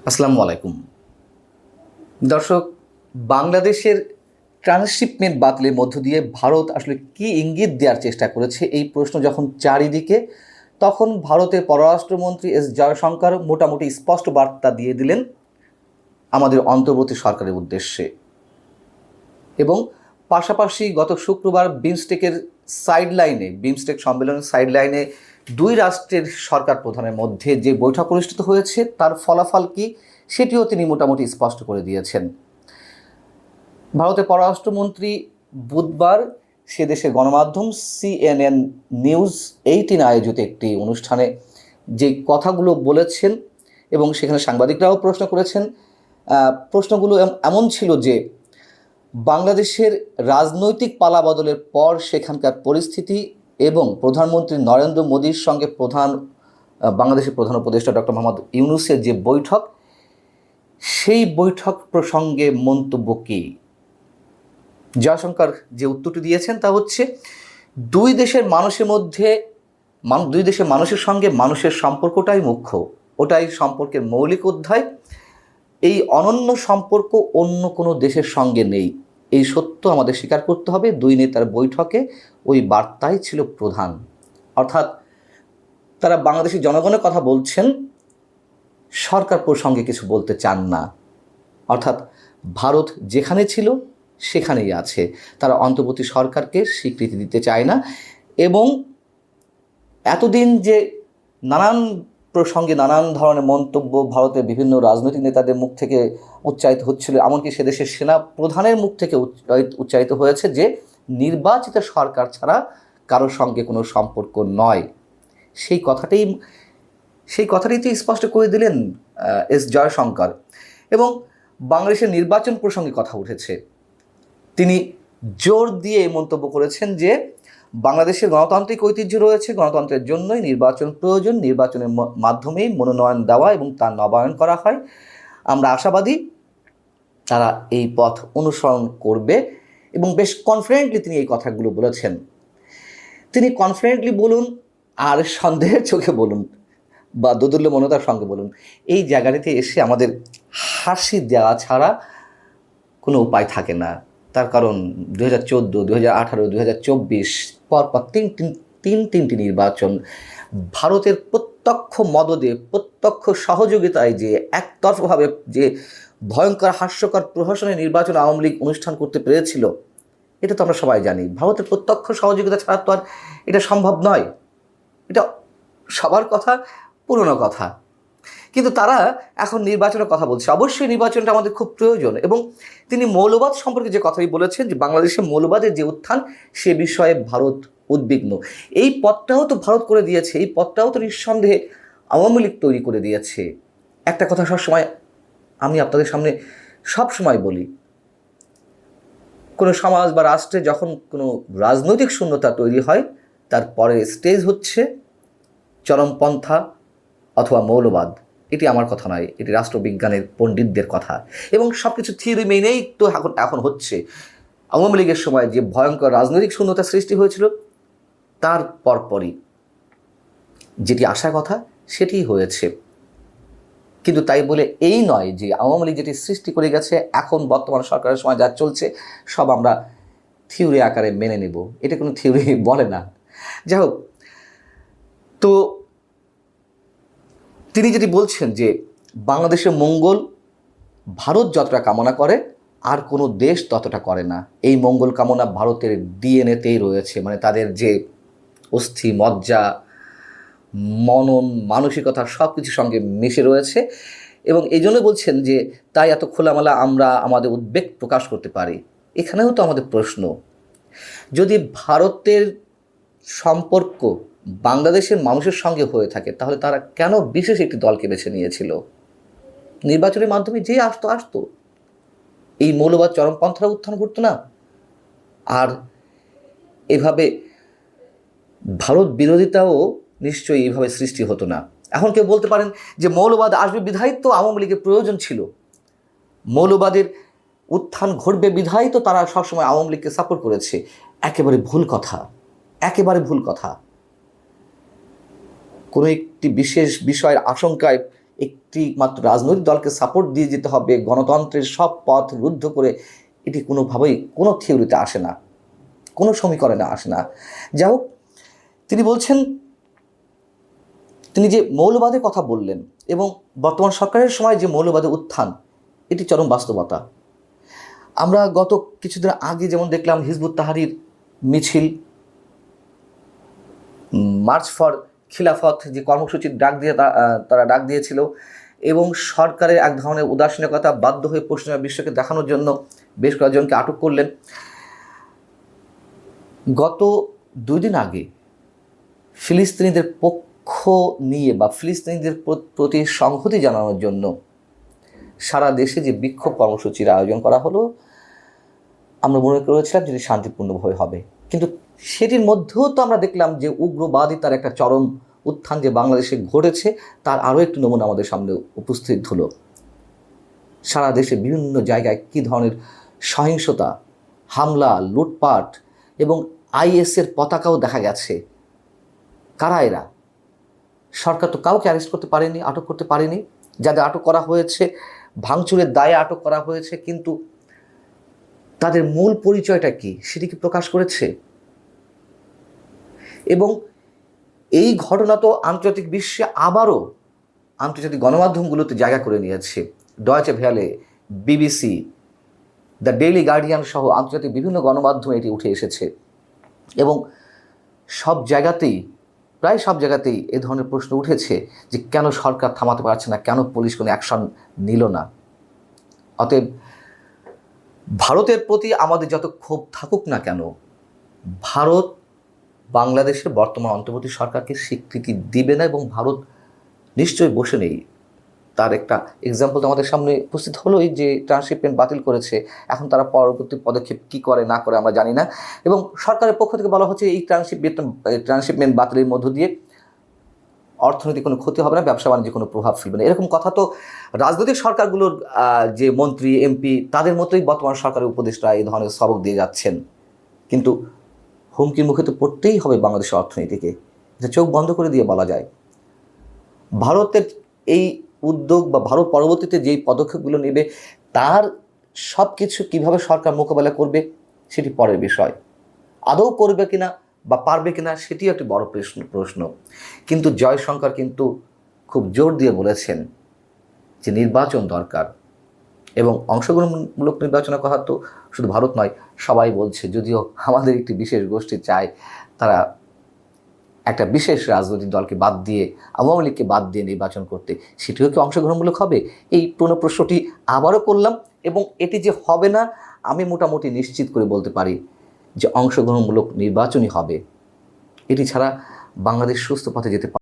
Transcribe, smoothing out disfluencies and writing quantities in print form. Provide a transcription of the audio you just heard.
আসসালামু আলাইকুম দর্শক। বাংলাদেশের ট্রান্সশিপমেন্ট বাতিলের মধ্য দিয়ে ভারত আসলে কি ইঙ্গিত দেওয়ার চেষ্টা করেছে, এই প্রশ্ন যখন চারিদিকে, তখন ভারতের পররাষ্ট্রমন্ত্রী এস জয়শঙ্কর মোটামুটি স্পষ্ট বার্তা দিয়ে দিলেন আমাদের অন্তর্বর্তী সরকারের উদ্দেশ্যে। এবং পাশাপাশি গত শুক্রবার বিমস্টেক সম্মেলনের সাইডলাইনে দুই রাষ্ট্রের সরকার প্রধানের মধ্যে যে বৈঠক অনুষ্ঠিত হয়েছে তার ফলাফল কি সেটিও তিনি মোটামুটি স্পষ্ট করে দিয়েছেন। ভারতের পররাষ্ট্রমন্ত্রী বুধবার সে দেশের গণমাধ্যম CNN নিউজ 18 আয়োজিত একটি অনুষ্ঠানে যে কথাগুলো বলেছেন এবং সেখানে সাংবাদিকরাও প্রশ্ন করেছেন, প্রশ্নগুলো এমন ছিল যে বাংলাদেশের রাজনৈতিক পালাবদলের পর সেখানকার পরিস্থিতি এবং প্রধানমন্ত্রী নরেন্দ্র মোদীর সঙ্গে বাংলাদেশের প্রধান উপদেষ্টা ডক্টর মোহাম্মদ ইউনূসের যে বৈঠক, সেই বৈঠক প্রসঙ্গে মন্তব্য কী। জয়শঙ্কর যে উত্তরটি দিয়েছেন তা হচ্ছে, দুই দেশের মানুষের সঙ্গে মানুষের সম্পর্কটাই মুখ্য, ওটাই সম্পর্কের মৌলিক অধ্যায়। এই অনন্য সম্পর্ক অন্য কোনো দেশের সঙ্গে নেই, এই সত্য আমাদের স্বীকার করতে হবে। দুই নেতার বৈঠকে ওই বার্তাই ছিল প্রধান। অর্থাৎ তারা বাংলাদেশের জনগণের কথা বলছেন, সরকার প্রসঙ্গে কিছু বলতে চান না। অর্থাৎ ভারত যেখানে ছিল সেখানেই আছে, তারা অন্তর্বর্তী সরকারকে স্বীকৃতি দিতে চায় না। এবং এতদিন যে নানান প্রসঙ্গে নানান ধরনের মন্তব্য ভারতের বিভিন্ন রাজনৈতিক নেতাদের মুখ থেকে উচ্চারিত হচ্ছিল, এমনকি সে দেশের সেনা প্রধানের মুখ থেকে উচ্চারিত হয়েছে যে নির্বাচিত সরকার ছাড়া কারোর সঙ্গে কোনো সম্পর্ক নয়, সেই কথাটাই তো স্পষ্ট করে দিলেন এস জয়শঙ্কর। এবং বাংলাদেশের নির্বাচন প্রসঙ্গে কথা উঠেছে, তিনি জোর দিয়ে মন্তব্য করেছেন যে বাংলাদেশের গণতান্ত্রিক ঐতিহ্য রয়েছে, গণতন্ত্রের জন্যই নির্বাচন প্রয়োজন, নির্বাচনের মাধ্যমেই মনোনয়ন দেওয়া এবং তার নবায়ন করা হয়। আমরা আশাবাদী তারা এই পথ অনুসরণ করবে। এবং বেশ কনফিডেন্টলি তিনি এই কথাগুলো বলেছেন। তিনি কনফিডেন্টলি বলুন আর সন্দেহের চোখে বলুন বা দোদুল্য মনতার সঙ্গে বলুন, এই জায়গাটিতে এসে আমাদের হাসি দেওয়া ছাড়া কোনো উপায় থাকে না। তার কারণ 2014, 2018, 2024 পরপর তিনটি নির্বাচন ভারতের প্রত্যক্ষ মদদে, প্রত্যক্ষ সহযোগিতায় যে একতরফাভাবে যে ভয়ঙ্কর হাস্যকর প্রহসনের নির্বাচন আওয়ামী লীগ অনুষ্ঠান করতে পেরেছিল, এটা তো আমরা সবাই জানি। ভারতের প্রত্যক্ষ সহযোগিতা ছাড়া তো আর এটা সম্ভব নয়, এটা সবার কথা, পুরনো কথা। কিন্তু তারা এখন নির্বাচনের কথা বলছে। অবশ্যই নির্বাচনটা আমাদের খুব প্রয়োজন। এবং তিনি মৌলবাদ সম্পর্কে যে কথাই বলেছেন, যে বাংলাদেশে মৌলবাদের যে উত্থান, সে বিষয়ে ভারত উদ্বিগ্ন। এই পথটাও তো ভারত করে দিয়েছে, এই পথটাও তো নিঃসন্দেহে আওয়ামী লীগ তৈরি করে দিয়েছে। একটা কথা সবসময় আমি আপনাদের সামনে সবসময় বলি, কোনো সমাজ বা রাষ্ট্রে যখন কোনো রাজনৈতিক শূন্যতা তৈরি হয়, তারপরে স্টেজ হচ্ছে চরমপন্থা অথবা মৌলবাদ। এটি আমার কথা নয়, এটি রাষ্ট্রবিজ্ঞানের পণ্ডিতদের কথা। এবং সব কিছু থিওরি মেনেই তো এখন হচ্ছে। আওয়ামী লীগের সময় যে ভয়ঙ্কর রাজনৈতিক শূন্যতা সৃষ্টি হয়েছিল, তার পরপরই যেটি আসার কথা সেটিই হয়েছে। কিন্তু তাই বলে এই নয় যে আওয়ামী লীগ যেটি সৃষ্টি করে গেছে, এখন বর্তমান সরকারের সময় যা চলছে সব আমরা থিওরি আকারে মেনে নেব, এটা কোনো থিওরি বলে না। যাই হোক, তো তিনি যেটি বলছেন যে বাংলাদেশের মঙ্গল ভারত যতটা কামনা করে আর কোনো দেশ ততটা করে না। এই মঙ্গল কামনা ভারতের ডিএনএতেই রয়েছে, মানে তাদের যে অস্থি মজ্জা, মনন, মানসিকতা সব কিছুর সঙ্গে মিশে রয়েছে। এবং এই জন্য বলছেন যে তাই এত খোলামেলা আমরা আমাদের উদ্বেগ প্রকাশ করতে পারি। এখানেও তো আমাদের প্রশ্ন, যদি ভারতের সম্পর্ক বাংলাদেশের মানুষের সঙ্গে হয়ে থাকে, তাহলে তারা কেন বিশেষ একটি দলকে বেছে নিয়েছিল? নির্বাচনের মাধ্যমে যে আসতো এই মৌলবাদ চরমপন্থার উত্থান ঘটতো না, আর এভাবে ভারত বিরোধিতাও নিশ্চয়ই এইভাবে সৃষ্টি হতো না। এখন কেউ বলতে পারেন যে মৌলবাদ আসবে বিধায় তো আওয়ামী লীগের প্রয়োজন ছিল, মৌলবাদের উত্থান ঘটবে বিধায় তো তারা সবসময় আওয়ামী লীগকে সাপোর্ট করেছে। একেবারে ভুল কথা, একেবারে ভুল কথা। কোনো একটি বিশেষ বিষয়ের আশঙ্কায় একটি মাত্র রাজনৈতিক দলকে সাপোর্ট দিয়ে যেতে হবে, গণতন্ত্রের সব পথ রুদ্ধ করে, এটি কোনোভাবেই কোনো থিওরিতে আসে না, কোনো সমীকরণে আসে না। যাই হোক, তিনি বলছেন, তিনি যে মৌলবাদের কথা বললেন এবং বর্তমান সরকারের সময় যে মৌলবাদের উত্থান, এটি চরম বাস্তবতা। আমরা গত কিছুদিন আগে যেমন দেখলাম হিজবুত তাহরির মিছিল, মার্চ ফর খিলাফত যে কর্মসূচির তারা ডাক দিয়েছিল এবং সরকারের এক ধরনের উদাসীনতা, বাধ্য হয়ে পশ্চিমা বিশ্বকে দেখানোর জন্য বেশ কয়েকজনকে আটক করলেন। গত 2 দিন আগে ফিলিস্তিনিদের পক্ষ নিয়ে বা ফিলিস্তিনিদের প্রতি সংহতি জানানোর জন্য সারা দেশে যে বিক্ষোভ কর্মসূচির আয়োজন করা হলো, আমরা মনে করেছিলাম যেটি শান্তিপূর্ণভাবে হবে, কিন্তু সেটির মধ্যেও তো আমরা দেখলাম যে উগ্রবাদী তার একটা চরম উত্থান যে বাংলাদেশে ঘটেছে, তার আরও একটি নমুনা আমাদের সামনে উপস্থিত হলো। সারা দেশে বিভিন্ন জায়গায় কী ধরনের সহিংসতা, হামলা, লুটপাট এবং আইএসের পতাকাও দেখা গেছে। কারা এরা? সরকার তো কাউকে অ্যারেস্ট করতে পারেনি, আটক করতে পারেনি। যাদের আটক করা হয়েছে ভাঙচুরের দায়ে আটক করা হয়েছে, কিন্তু তাদের মূল পরিচয়টা কি সেটি কি প্রকাশ করেছে? এবং এই ঘটনা তো আন্তর্জাতিক বিশ্বে আবারও আন্তর্জাতিক গণমাধ্যমগুলোতে জায়গা করে নিয়েছে। Deutsche Welle, BBC, the daily guardian সহ আন্তর্জাতিক বিভিন্ন গণমাধ্যমে এটি উঠে এসেছে এবং প্রায় সব জায়গাতেই এ ধরনের প্রশ্ন উঠেছে যে কেন সরকার থামাতে পারছে না, কেন পুলিশ কোনো অ্যাকশন নিল না। অতএব ভারতের প্রতি আমাদের যত ক্ষোভ থাকুক না কেন, ভারত বাংলাদেশের বর্তমান অন্তর্বর্তী সরকারকে স্বীকৃতি দিবে না এবং ভারত নিশ্চয়ই বসে নেই। তার একটা এক্সাম্পল তো আমাদের সামনে উপস্থিত হলো, এই যে ট্রান্সশিপমেন্ট বাতিল করেছে, এখন তারা পরবর্তী পদক্ষেপ কী করে না করে আমরা জানি না। এবং সরকারের পক্ষ থেকে বলা হচ্ছে এই ট্রান্সশিপমেন্ট বাতিলের মধ্য দিয়ে অর্থনৈতিক কোনো ক্ষতি হবে না, ব্যবসা বাণিজ্যে কোনো প্রভাব ফেলবে না। এরকম কথা তো রাজনৈতিক সরকারগুলোর যে মন্ত্রী, এমপি, তাদের মতোই বর্তমান সরকারের উপদেষ্টা এই ধরনের সবক দিয়ে যাচ্ছেন। কিন্তু হুমকির মুখে তো পড়তেই হবে বাংলাদেশের অর্থনীতিকে, এটা চোখ বন্ধ করে দিয়ে বলা যায়। ভারতের এই উদ্যোগ বা ভারত পরবর্তীতে যেই পদক্ষেপগুলো নেবে তার সব কিছু কীভাবে সরকার মোকাবেলা করবে সেটি পরের বিষয়। আদৌ করবে কিনা বা পারবে কিনা সেটিও একটি বড় প্রশ্ন। কিন্তু জয়শঙ্কর কিন্তু খুব জোর দিয়ে বলেছেন যে নির্বাচন দরকার এবং অংশগ্রহণমূলক নির্বাচনের কথা তো শুধু ভারত নয়, সবাই বলছে। যদিও আমাদের একটি বিশেষ গোষ্ঠী চায় তারা একটা বিশেষ রাজনৈতিক দলকে বাদ দিয়ে, আওয়ামী লীগকে বাদ দিয়ে নির্বাচন করতে, সেটিও কি অংশগ্রহণমূলক হবে? এই পুরনো প্রশ্নটি আবারও করলাম এবং এটি যে হবে না আমি মোটামুটি নিশ্চিত করে বলতে পারি যে অংশগ্রহণমূলক নির্বাচনই হবে। এটি ছাড়া বাংলাদেশ সুস্থ পথে যেতে পারে।